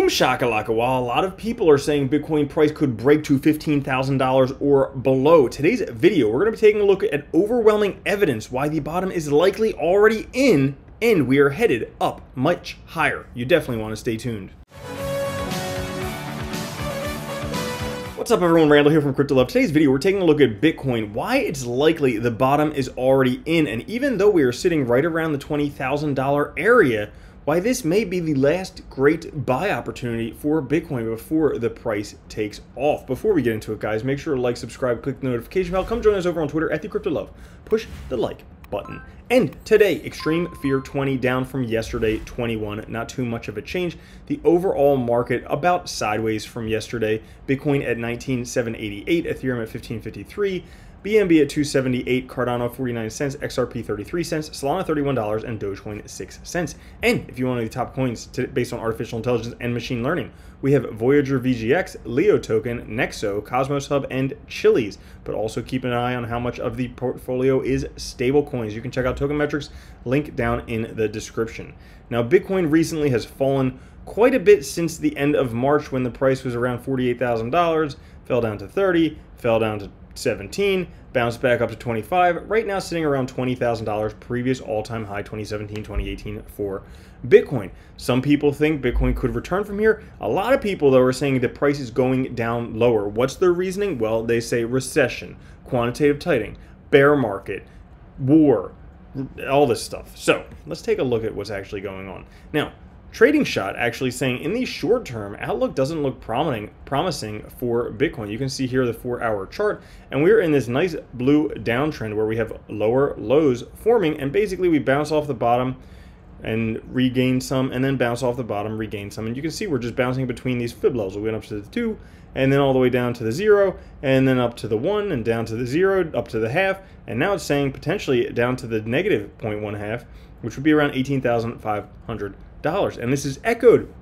Boom shakalaka. While a lot of people are saying Bitcoin price could break to $15,000 or below, today's video, we're going to be taking a look at overwhelming evidence why the bottom is likely already in and we are headed up much higher. You definitely want to stay tuned. What's up everyone, Randall here from Crypto Love. Today's video, we're taking a look at Bitcoin, why it's likely the bottom is already in, and even though we are sitting right around the $20,000 area, why this may be the last great buy opportunity for Bitcoin before the price takes off. Before we get into it, guys, make sure to like, subscribe, click the notification bell. Come join us over on Twitter at @TheCryptoLove. Push the like button. And today, Extreme Fear 20 down from yesterday 21. Not too much of a change. The overall market about sideways from yesterday. Bitcoin at 19,788, Ethereum at 1553. BNB at 278, Cardano 49 cents, XRP 33 cents, Solana $31, and Dogecoin 6 cents. And if you want to know the top coins based on artificial intelligence and machine learning, we have Voyager VGX, Leo Token, Nexo, Cosmos Hub, and Chiliz. But also keep an eye on how much of the portfolio is stable coins. You can check out Token Metrics, link down in the description. Now, Bitcoin recently has fallen quite a bit since the end of March when the price was around $48,000, fell down to 30, fell down to 17, bounced back up to 25, right now sitting around $20,000, previous all-time high 2017, 2018 for Bitcoin. Some people think Bitcoin could return from here. A lot of people, though, are saying the price is going down lower. What's their reasoning? Well, they say recession, quantitative tightening, bear market, war, all this stuff. So let's take a look at what's actually going on. Now, Trading Shot actually saying in the short term, outlook doesn't look promising for Bitcoin. You can see here the 4-hour chart, and we're in this nice blue downtrend where we have lower lows forming, and basically we bounce off the bottom and regain some, and then bounce off the bottom, regain some. And you can see we're just bouncing between these fib levels. We went up to the 2, and then all the way down to the 0, and then up to the 1, and down to the 0, up to the half, and now it's saying potentially down to the negative 0.1 half, which would be around $18,500. And this is echoed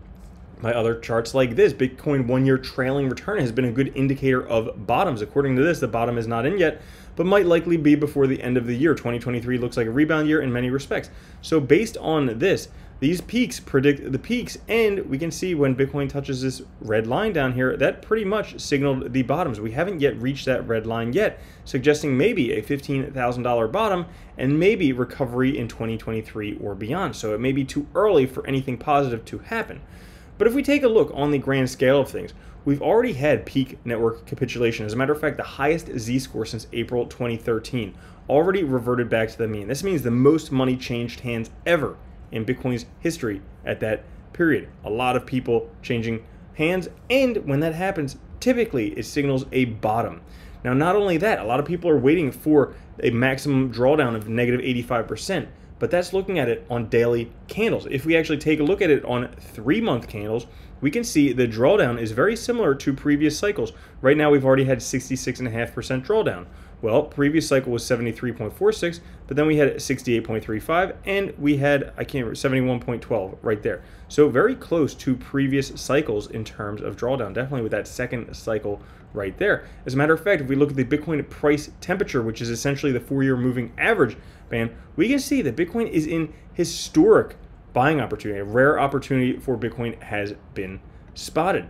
by other charts like this. Bitcoin 1-year trailing return has been a good indicator of bottoms. According to this, the bottom is not in yet, but might likely be before the end of the year. 2023 looks like a rebound year in many respects. So based on this, these peaks predict the peaks, and we can see when Bitcoin touches this red line down here, that pretty much signaled the bottoms. We haven't yet reached that red line yet, suggesting maybe a $15,000 bottom and maybe recovery in 2023 or beyond. So it may be too early for anything positive to happen. But if we take a look on the grand scale of things, we've already had peak network capitulation. As a matter of fact, the highest Z-score since April 2013 already reverted back to the mean. This means the most money changed hands ever in Bitcoin's history at that period. A lot of people changing hands, and when that happens, typically it signals a bottom. Now, not only that, a lot of people are waiting for a maximum drawdown of negative 85%, but that's looking at it on daily candles. If we actually take a look at it on 3-month candles, we can see the drawdown is very similar to previous cycles. Right now, we've already had 66.5% drawdown. Well, previous cycle was 73.46, but then we had 68.35, and we had, 71.12 right there. So very close to previous cycles in terms of drawdown, definitely with that second cycle right there. As a matter of fact, if we look at the Bitcoin price temperature, which is essentially the 4-year moving average band, we can see that Bitcoin is in historic buying opportunity. A rare opportunity for Bitcoin has been spotted.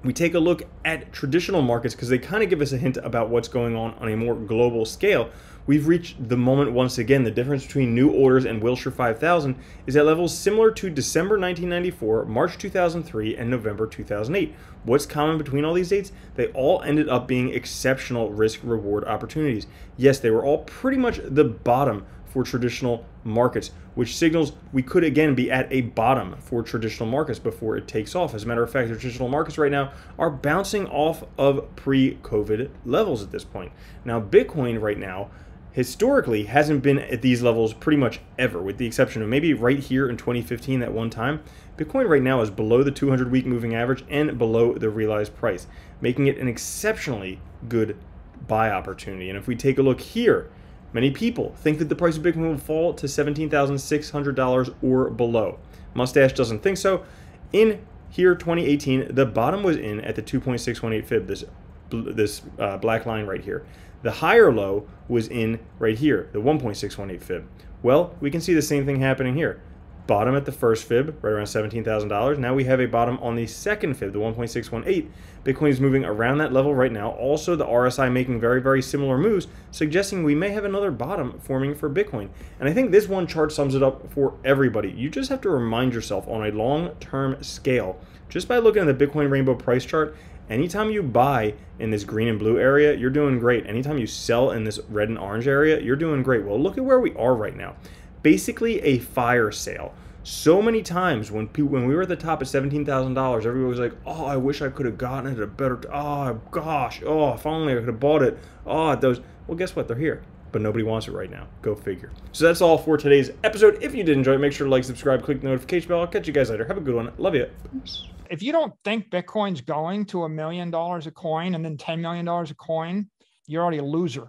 We take a look at traditional markets because they kind of give us a hint about what's going on a more global scale. We've reached the moment once again. The difference between new orders and Wilshire 5000 is at levels similar to December 1994, March 2003, and November 2008. What's common between all these dates? They all ended up being exceptional risk-reward opportunities. Yes, they were all pretty much the bottom for traditional markets, which signals we could again be at a bottom for traditional markets before it takes off. As a matter of fact, the traditional markets right now are bouncing off of pre-COVID levels at this point. Now, Bitcoin right now historically hasn't been at these levels pretty much ever, with the exception of maybe right here in 2015 at one time. Bitcoin right now is below the 200-week moving average and below the realized price, making it an exceptionally good buy opportunity. And if we take a look here, many people think that the price of Bitcoin will fall to $17,600 or below. Mustache doesn't think so. In here, 2018, the bottom was in at the 2.618 fib, this black line right here. The higher low was in right here, the 1.618 fib. Well, we can see the same thing happening here. bottom at the first fib, right around $17,000. Now we have a bottom on the second fib, the 1.618. Bitcoin is moving around that level right now. Also, the RSI making very, very similar moves, suggesting we may have another bottom forming for Bitcoin. And I think this one chart sums it up for everybody. You just have to remind yourself on a long-term scale, just by looking at the Bitcoin Rainbow price chart, anytime you buy in this green and blue area, you're doing great. Anytime you sell in this red and orange area, you're doing great. Well, look at where we are right now. Basically a fire sale. So many times when we were at the top at $17,000, everybody was like, oh, I wish I could have gotten it at a better, oh gosh, oh, if only I could have bought it. Oh, those, well, guess what? They're here, but nobody wants it right now. Go figure. So that's all for today's episode. If you did enjoy it, make sure to like, subscribe, click the notification bell. I'll catch you guys later. Have a good one. Love you. Peace. If you don't think Bitcoin's going to $1 million a coin and then $10 million a coin, you're already a loser.